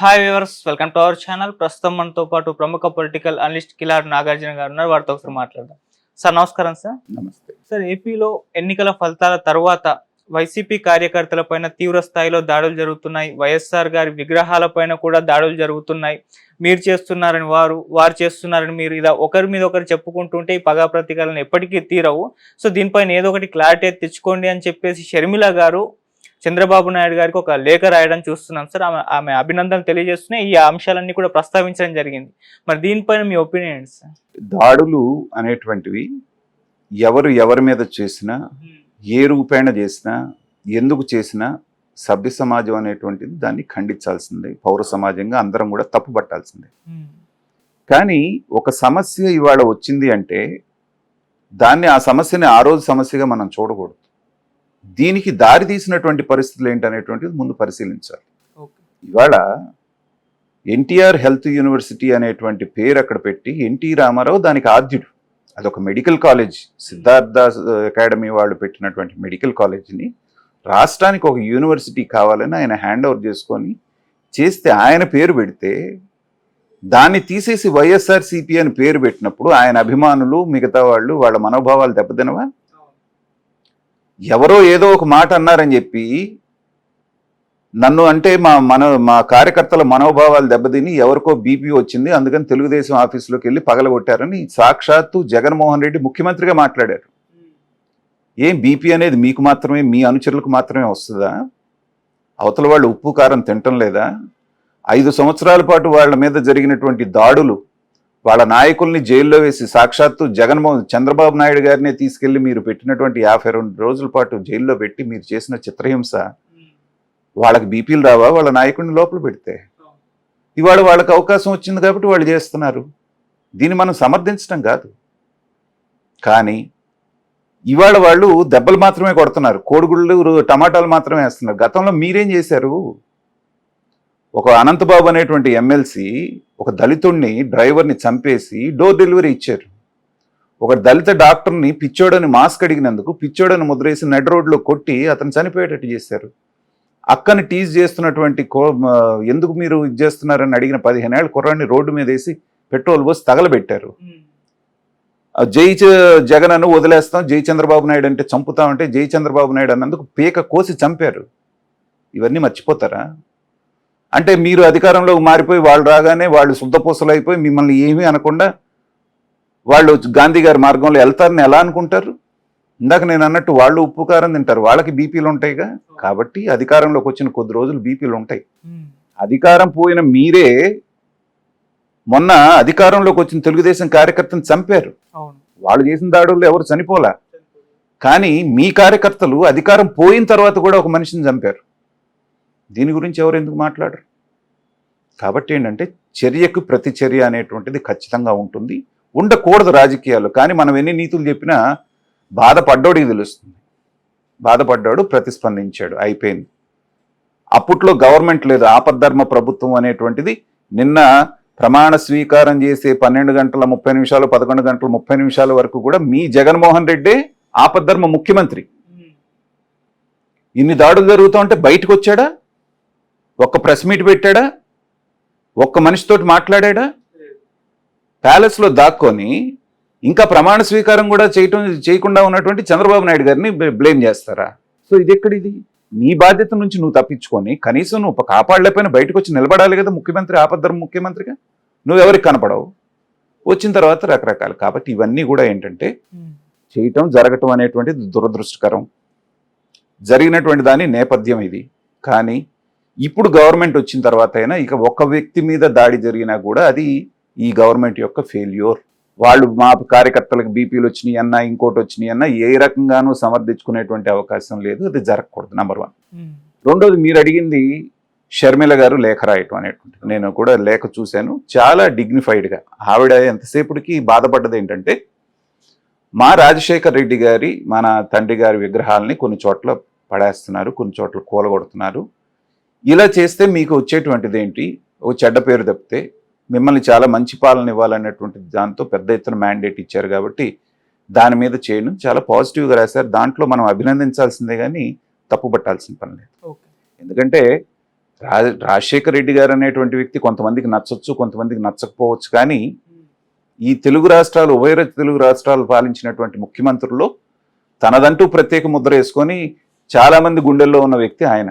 Hi viewers, welcome to our channel. ప్రస్తుతం మనతో పాటు ప్రముఖ పొలిటికల్ అనలిస్ట్ కిలార్ నాగార్జున గారు ఉన్నారు. వారితో ఒకసారి మాట్లాడదాం. సార్ నమస్కారం. సార్ నమస్తే. సార్ ఏపీలో ఎన్నికల ఫలితాల తర్వాత వైసీపీ కార్యకర్తలపైన తీవ్ర స్థాయిలో దాడులు జరుగుతున్నాయి. వైఎస్ఆర్ గారి విగ్రహాలపైన కూడా దాడులు జరుగుతున్నాయి. మీరు చేస్తున్నారని వారు చేస్తున్నారని మీరు, ఇలా ఒకరి మీద ఒకరు చెప్పుకుంటుంటే ఈ పగా ప్రతీకాలను ఎప్పటికీ తీరవు. సో దీనిపైన ఏదో ఒకటి క్లారిటీ తెచ్చుకోండి అని చెప్పేసి షర్మిల గారు చంద్రబాబు నాయుడు గారికి ఒక లేఖ రాయడం చూస్తున్నాం సార్. ఆమె అభినందనలు తెలియజేస్తున్నాయి. ఈ అంశాలన్నీ కూడా ప్రస్తావించడం జరిగింది. మరి దీనిపైన మీ ఒపీనియన్ ఏంటి సార్? దాడులు అనేటువంటివి ఎవరి మీద చేసినా, ఏ రూపేణ చేసినా, ఎందుకు చేసినా సభ్య సమాజం అనేటువంటిది దాన్ని ఖండించాల్సిందే. పౌర సమాజంగా అందరం కూడా తప్పు పట్టాల్సిందే. కానీ ఒక సమస్య ఇవాళ వచ్చింది అంటే ఆ సమస్యని ఆ రోజు సమస్యగా మనం చూడకూడదు. దీనికి దారి తీసినటువంటి పరిస్థితులు ఏంటనేటువంటిది ముందు పరిశీలించాలి. ఇవాళ ఎన్టీఆర్ హెల్త్ యూనివర్సిటీ అనేటువంటి పేరు అక్కడ పెట్టి ఎన్టీ రామారావు దానికి ఆద్యుడు. అదొక మెడికల్ కాలేజ్. సిద్ధార్థ అకాడమీ వాళ్ళు పెట్టినటువంటి మెడికల్ కాలేజీని రాష్ట్రానికి ఒక యూనివర్సిటీ కావాలని ఆయన హ్యాండ్ ఓవర్ చేసుకొని చేస్తే ఆయన పేరు పెడితే దాన్ని తీసేసి వైఎస్ఆర్సీపీ అని పేరు పెట్టినప్పుడు ఆయన అభిమానులు మిగతా వాళ్ళు వాళ్ళ మనోభావాలు దెబ్బతినవా? ఎవరో ఏదో ఒక మాట అన్నారని చెప్పి నన్ను అంటే మా కార్యకర్తల మనోభావాలు దెబ్బతిని ఎవరికో బీపీ వచ్చింది, అందుకని తెలుగుదేశం ఆఫీసులోకి వెళ్ళి పగలగొట్టారని సాక్షాత్తు జగన్మోహన్ రెడ్డి ముఖ్యమంత్రిగా మాట్లాడారు. ఏం బీపీ అనేది మీకు మాత్రమే, మీ అనుచరులకు మాత్రమే వస్తుందా? అవతల వాళ్ళు ఉప్పు కారం తినటం లేదా? 5 సంవత్సరాల పాటు వాళ్ళ మీద జరిగినటువంటి దాడులు, వాళ్ళ నాయకుల్ని జైల్లో వేసి సాక్షాత్తు చంద్రబాబు నాయుడు గారినే తీసుకెళ్లి మీరు పెట్టినటువంటి 52 రోజుల పాటు జైల్లో పెట్టి మీరు చేసిన చిత్రహింస, వాళ్ళకి బీపీలు రావా? వాళ్ళ నాయకుడిని లోపల పెడితే ఇవాళ వాళ్ళకి అవకాశం వచ్చింది కాబట్టి వాళ్ళు చేస్తున్నారు. దీన్ని మనం సమర్థించడం కాదు. కానీ ఇవాళ వాళ్ళు దెబ్బలు మాత్రమే కొడుతున్నారు, కోడిగుళ్ళు టమాటాలు మాత్రమే వేస్తున్నారు. గతంలో మీరేం చేశారు? ఒక అనంతబాబు అనేటువంటి ఎమ్మెల్సీ ఒక దళితుడిని డ్రైవర్ని చంపేసి డోర్ డెలివరీ ఇచ్చారు. ఒక దళిత డాక్టర్ని పిచ్చోడని మాస్క్ అడిగినందుకు పిచ్చోడని ముద్రేసి నడి రోడ్లో కొట్టి అతను చనిపోయేటట్టు చేశారు. అక్కని టీజ్ చేస్తున్నటువంటి ఎందుకు మీరు ఇది చేస్తున్నారని అడిగిన 15 ఏళ్ల కుర్రాడిని రోడ్డు మీద వేసి పెట్రోల్ పోసి తగలబెట్టారు. జై జగన్ అను వదిలేస్తాం, జై చంద్రబాబు నాయుడు అంటే చంపుతామంటే జై చంద్రబాబు నాయుడు అన్నందుకు పీక కోసి చంపారు. ఇవన్నీ మర్చిపోతారా? అంటే మీరు అధికారంలోకి మారిపోయి వాళ్ళు రాగానే వాళ్ళు శుద్ధపూసలు అయిపోయి మిమ్మల్ని ఏమీ అనకుండా వాళ్ళు గాంధీ గారి మార్గంలో వెళ్తారని ఎలా అనుకుంటారు? ఇందాక నేను అన్నట్టు వాళ్ళు ఉప్పు కారం తింటారు, వాళ్ళకి బీపీలు ఉంటాయిగా. కాబట్టి అధికారంలోకి వచ్చిన కొద్ది రోజులు బీపీలు ఉంటాయి. అధికారం పోయిన మీరే మొన్న అధికారంలోకి వచ్చిన తెలుగుదేశం కార్యకర్తను చంపారు. వాళ్ళు చేసిన దాడుల్లో ఎవరు చనిపోలా. కానీ మీ కార్యకర్తలు అధికారం పోయిన తర్వాత కూడా ఒక మనిషిని చంపారు. దీని గురించి ఎవరు ఎందుకు మాట్లాడరు? కాబట్టి ఏంటంటే చర్యకు ప్రతి చర్య అనేటువంటిది ఖచ్చితంగా ఉంటుంది, ఉండకూడదు రాజకీయాలు. కానీ మనం ఎన్ని నీతులు చెప్పినా బాధపడ్డోడికి తెలుస్తుంది. బాధపడ్డాడు, ప్రతిస్పందించాడు, అయిపోయింది. అప్పట్లో గవర్నమెంట్ లేదు, ఆపద్ధర్మ ప్రభుత్వం అనేటువంటిది. నిన్న ప్రమాణ స్వీకారం చేసే 12 గంటల 30 నిమిషాలు 11 గంటల 30 నిమిషాల వరకు కూడా మీ జగన్మోహన్ రెడ్డి ఆపద్ధర్మ ముఖ్యమంత్రి. ఇన్ని దాడులు జరుగుతూ ఉంటే బయటకు వచ్చాడా? ఒక్క ప్రెస్ మీట్ పెట్టాడా? ఒక్క మనిషితోటి మాట్లాడా? ప్యాలెస్లో దాక్కొని ఇంకా ప్రమాణ స్వీకారం కూడా చేయకుండా ఉన్నటువంటి చంద్రబాబు నాయుడు గారిని బ్లేమ్ చేస్తారా? సో ఇది ఎక్కడిది? నీ బాధ్యత నుంచి నువ్వు తప్పించుకొని కనీసం నువ్వు కాపాడలేకపోయినా బయటకు వచ్చి నిలబడాలి కదా ముఖ్యమంత్రి, ఆపద్ధర్మ ముఖ్యమంత్రిగా. నువ్వెవరికి కనపడవు, వచ్చిన తర్వాత రకరకాలు. కాబట్టి ఇవన్నీ కూడా ఏంటంటే జరగటం అనేటువంటిది దురదృష్టకరం. జరిగినటువంటి దాని నేపథ్యం ఇది. కానీ ఇప్పుడు గవర్నమెంట్ వచ్చిన తర్వాత అయినా ఇక ఒక్క వ్యక్తి మీద దాడి జరిగినా కూడా అది ఈ గవర్నమెంట్ యొక్క ఫెయిల్యూర్. వాళ్ళు మా కార్యకర్తలకు బీపీలు వచ్చినాయి అన్నా, ఇంకోటి వచ్చినాయి అన్నా ఏ రకంగానూ సమర్థించుకునేటువంటి అవకాశం లేదు. అది జరగకూడదు, నెంబర్ 1. రెండోది, మీరు అడిగింది షర్మిల గారు లేఖ రాయటం అనేటువంటి. నేను కూడా లేఖ చూశాను, చాలా డిగ్నిఫైడ్గా. ఆవిడ ఎంతసేపటికి బాధపడ్డది ఏంటంటే మా రాజశేఖర్ రెడ్డి గారి, మన తండ్రి గారి విగ్రహాలని కొన్ని చోట్ల పడేస్తున్నారు, కొన్ని చోట్ల కూలగొడుతున్నారు. ఇలా చేస్తే మీకు వచ్చేటువంటిది ఏంటి? ఒక చెడ్డ పేరు తప్పితే మిమ్మల్ని చాలా మంచి పాలన ఇవ్వాలనేటువంటి దాంతో పెద్ద ఎత్తున మ్యాండేట్ ఇచ్చారు. కాబట్టి దాని మీద చేయడం చాలా పాజిటివ్గా రాశారు. దాంట్లో మనం అభినందించాల్సిందే కానీ తప్పు పట్టాల్సిన పని లేదు. ఎందుకంటే రాజశేఖర రెడ్డి గారు అనేటువంటి వ్యక్తి కొంతమందికి నచ్చొచ్చు, కొంతమందికి నచ్చకపోవచ్చు. కానీ ఈ తెలుగు రాష్ట్రాలు, ఉభయ తెలుగు రాష్ట్రాలు పాలించినటువంటి ముఖ్యమంత్రుల్లో తనదంటూ ప్రత్యేక ముద్ర వేసుకొని చాలా మంది గుండెల్లో ఉన్న వ్యక్తి ఆయన.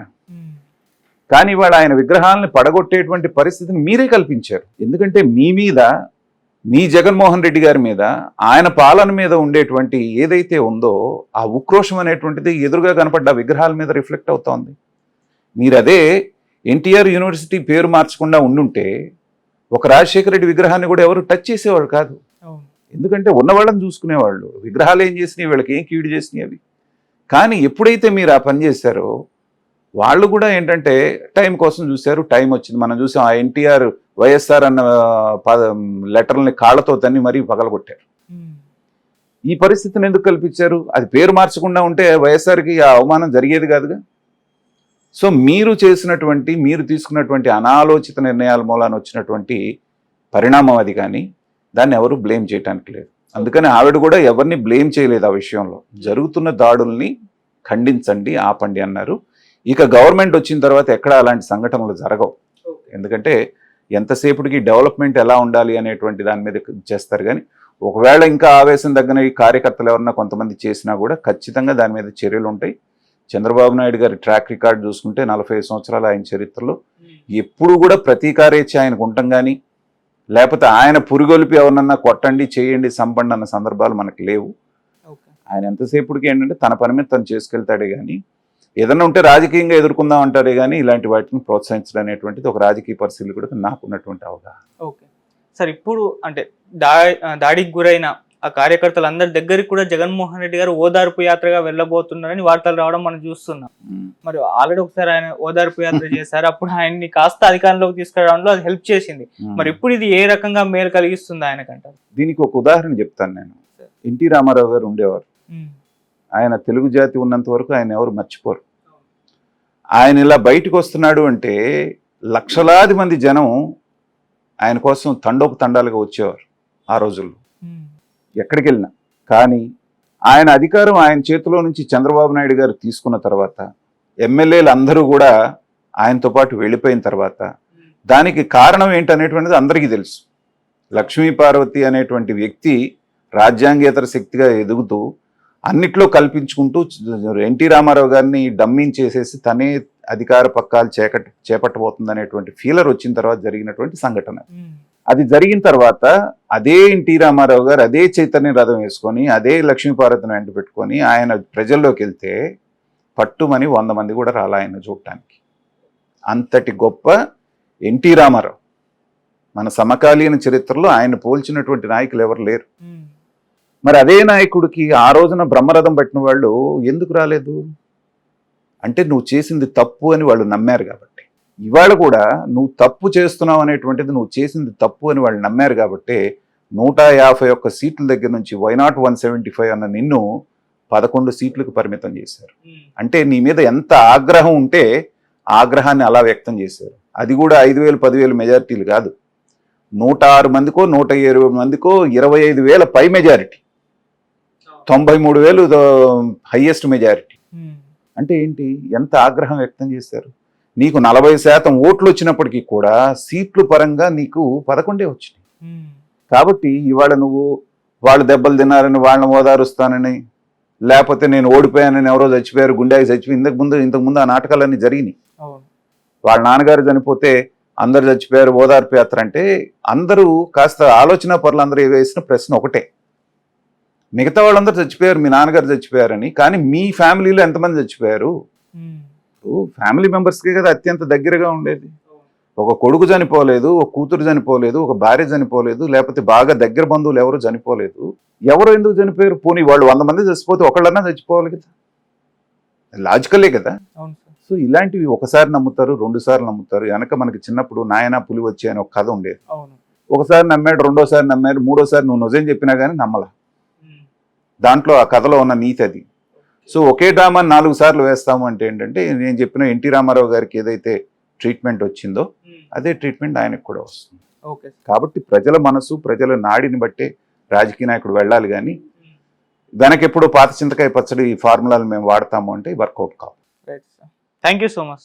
కానీ ఇవాళ ఆయన విగ్రహాలను పడగొట్టేటువంటి పరిస్థితిని మీరే కల్పించారు. ఎందుకంటే మీ మీద, మీ జగన్మోహన్ రెడ్డి గారి మీద, ఆయన పాలన మీద ఉండేటువంటి ఏదైతే ఉందో ఆ ఉక్రోషం అనేటువంటిది ఎదురుగా కనపడ్డ విగ్రహాల మీద రిఫ్లెక్ట్ అవుతోంది. మీరు అదే ఎన్టీఆర్ యూనివర్సిటీ పేరు మార్చకుండా ఉండుంటే ఒక రాజశేఖర రెడ్డి విగ్రహాన్ని కూడా ఎవరు టచ్ చేసేవాళ్ళు కాదు. ఎందుకంటే ఉన్నవాళ్ళని చూసుకునేవాళ్ళు. విగ్రహాలు ఏం చేసినాయి, వీళ్ళకి ఏం కీడు చేసినాయి అవి. కానీ ఎప్పుడైతే మీరు ఆ పని చేశారో వాళ్ళు కూడా ఏంటంటే టైం కోసం చూశారు. టైం వచ్చింది, మనం చూసాం. ఆ ఎన్టీఆర్ వైఎస్ఆర్ అన్న లెటర్లని కాళ్ళతో తన్ని మరీ పగలగొట్టారు. ఈ పరిస్థితిని ఎందుకు కల్పించారు? అది పేరు మార్చకుండా ఉంటే వైఎస్ఆర్కి ఆ అవమానం జరిగేది కాదుగా. సో మీరు తీసుకున్నటువంటి అనాలోచిత నిర్ణయాల మూలాన వచ్చినటువంటి పరిణామం అది. కానీ దాన్ని ఎవరు బ్లేమ్ చేయడానికి లేదు. అందుకని ఆవిడ కూడా ఎవరిని బ్లేమ్ చేయలేదు ఆ విషయంలో. జరుగుతున్న దాడుల్ని ఖండించండి, ఆపండి అన్నారు. ఇక గవర్నమెంట్ వచ్చిన తర్వాత ఎక్కడ అలాంటి సంఘటనలు జరగవు. ఎందుకంటే ఎంతసేపటికి డెవలప్మెంట్ ఎలా ఉండాలి అనేటువంటి దాని మీద చేస్తారు. కానీ ఒకవేళ ఇంకా ఆవేశం తగ్గని కార్యకర్తలు ఎవరన్నా కొంతమంది చేసినా కూడా ఖచ్చితంగా దాని మీద చర్యలు ఉంటాయి. చంద్రబాబు నాయుడు గారి ట్రాక్ రికార్డ్ చూసుకుంటే 45 సంవత్సరాల ఆయన చరిత్రలో ఎప్పుడు కూడా ప్రతీకారేచ్ఛ ఆయనకు ఉండటం కానీ, లేకపోతే ఆయన పురుగొలిపి ఎవరన్నా కొట్టండి, చేయండి, సంపండి అన్న సందర్భాలు మనకు లేవు. ఆయన ఎంతసేపటికి ఏంటంటే తన పని మీద తను చేసుకెళ్తాడే కానీ, ఏదన్నా ఉంటే రాజకీయంగా ఎదుర్కొందాం అంటారే కానీ ఇలాంటి వాటిని ప్రోత్సహించడం అనేటువంటిది ఒక రాజకీయ పరిశీలకుడికి నాకున్నటువంటి అవగాహన. ఓకే సార్, ఇప్పుడు అంటే దాడికి గురైన ఆ కార్యకర్తలందరి దగ్గరికి కూడా జగన్మోహన్ రెడ్డి గారు ఓదార్పు యాత్రగా వెళ్ళబోతున్నారని వార్తలు రావడం మనం చూస్తున్నాం. మరి ఆల్రెడీ ఒకసారి ఆయన ఓదార్పు యాత్ర చేశారు. అప్పుడు ఆయన్ని కాస్త అధికారంలోకి తీసుకురావడంలో అది హెల్ప్ చేసింది. మరి ఇప్పుడు ఇది ఏ రకంగా మేలు కలిగిస్తుంది ఆయనకంటారు? దీనికి ఒక ఉదాహరణ చెప్తాను నేను. ఎన్టీ రామారావు గారు ఉండేవారు. ఆయన తెలుగు జాతి ఉన్నంత వరకు ఆయన ఎవరు మర్చిపోరు. ఆయన ఇలా బయటకు వస్తున్నాడు అంటే లక్షలాది మంది జనం ఆయన కోసం తండోపతండాలుగా వచ్చేవారు ఆ రోజుల్లో, ఎక్కడికి వెళ్ళినా. కానీ ఆయన అధికారం ఆయన చేతిలో నుంచి చంద్రబాబు నాయుడు గారు తీసుకున్న తర్వాత, ఎమ్మెల్యేలు అందరూ కూడా ఆయనతో పాటు వెళ్ళిపోయిన తర్వాత దానికి కారణం ఏంటనేటువంటిది అందరికీ తెలుసు. లక్ష్మీ పార్వతి అనేటువంటి వ్యక్తి రాజ్యాంగేతర శక్తిగా ఎదుగుతూ అన్నిట్లో కల్పించుకుంటూ ఎన్టీ రామారావు గారిని డమ్మింగ్ చేసేసి తనే అధికార పక్కాలు చేపట్టబోతుంది అనేటువంటి ఫీలర్ వచ్చిన తర్వాత జరిగినటువంటి సంఘటన. అది జరిగిన తర్వాత అదే ఎన్టీ రామారావు గారు అదే చైతన్య రథం వేసుకొని అదే లక్ష్మీపార్వతిని వెంట పెట్టుకొని ఆయన ప్రజల్లోకి వెళ్తే పట్టుమని 100 మంది కూడా రాలా ఆయన చూడటానికి. అంతటి గొప్ప ఎన్టీ రామారావు. మన సమకాలీన చరిత్రలో ఆయన పోల్చినటువంటి నాయకులు ఎవరు లేరు. మరి అదే నాయకుడికి ఆ రోజున బ్రహ్మరథం పట్టిన వాళ్ళు ఎందుకు రాలేదు అంటే నువ్వు చేసింది తప్పు అని వాళ్ళు నమ్మారు కాబట్టి. ఇవాళ కూడా నువ్వు తప్పు చేస్తున్నావు అనేటువంటిది, నువ్వు చేసింది తప్పు అని వాళ్ళు నమ్మారు కాబట్టి 151 సీట్ల దగ్గర నుంచి వై నాట్ 175 అన్న నిన్ను 11 సీట్లకు పరిమితం చేశారు. అంటే నీ మీద ఎంత ఆగ్రహం ఉంటే ఆగ్రహాన్ని అలా వ్యక్తం చేశారు. అది కూడా 5,000 10,000 మెజారిటీలు కాదు, 106 మందికో 120 మందికో 25,000 పై మెజారిటీ, 93,000 హైయెస్ట్ మెజారిటీ. అంటే ఏంటి, ఎంత ఆగ్రహం వ్యక్తం చేశారు. నీకు 40% ఓట్లు వచ్చినప్పటికీ కూడా సీట్లు పరంగా నీకు 11 వచ్చినాయి. కాబట్టి ఇవాళ నువ్వు వాళ్ళు దెబ్బలు తిన్నారని వాళ్ళని ఓదారుస్తానని, లేకపోతే నేను ఓడిపోయానని, ఎవరో చచ్చిపోయారు, గుండెకి చచ్చిపోయి ఇంతకుముందు ఆ నాటకాలన్నీ జరిగినాయి. వాళ్ళ నాన్నగారు చనిపోతే అందరు చచ్చిపోయారు, ఓదార్పు యాత్ర అంటే అందరూ కాస్త ఆలోచన పరులు అందరూ వేసిన ప్రశ్న ఒకటే, మిగతా వాళ్ళందరూ చచ్చిపోయారు, మీ నాన్నగారు చచ్చిపోయారని. కానీ మీ ఫ్యామిలీలో ఎంతమంది చచ్చిపోయారు? ఫ్యామిలీ మెంబర్స్కే కదా అత్యంత దగ్గరగా ఉండేది. ఒక కొడుకు చనిపోలేదు, ఒక కూతురు చనిపోలేదు, ఒక భార్య చనిపోలేదు, లేకపోతే బాగా దగ్గర బంధువులు ఎవరు చనిపోలేదు. ఎవరు ఎందుకు చనిపోయారు? పోనీ వాళ్ళు 100 మంది చచ్చిపోతే ఒకళ్ళన్నా చచ్చిపోవాలి కదా, లాజికలే కదా. సో ఇలాంటివి ఒకసారి నమ్ముతారు, 2 సార్లు నమ్ముతారు. వెనక మనకి చిన్నప్పుడు నాయన పులి వచ్చి అని ఒక కథ ఉండేది. ఒకసారి నమ్మాడు, 2వ సారి నమ్మాడు, 3వ సారి నువ్వు నిజం చెప్పినా కానీ నమ్మలా. దాంట్లో ఆ కథలో ఉన్న నీతి అది. సో ఒకే డ్రామా 4 సార్లు వేస్తాము అంటే ఏంటంటే, నేను చెప్పిన ఎన్టీ రామారావు గారికి ఏదైతే ట్రీట్మెంట్ వచ్చిందో అదే ట్రీట్మెంట్ ఆయనకు కూడా వస్తుంది. కాబట్టి ప్రజల మనసు, ప్రజల నాడిని బట్టే రాజకీయ నాయకుడు వెళ్ళాలి. కానీ వెనకెప్పుడు పాత చింతకాయ పచ్చడి ఈ ఫార్ములాలు మేము వాడతాము అంటే వర్కౌట్ కావు. Thank you so much.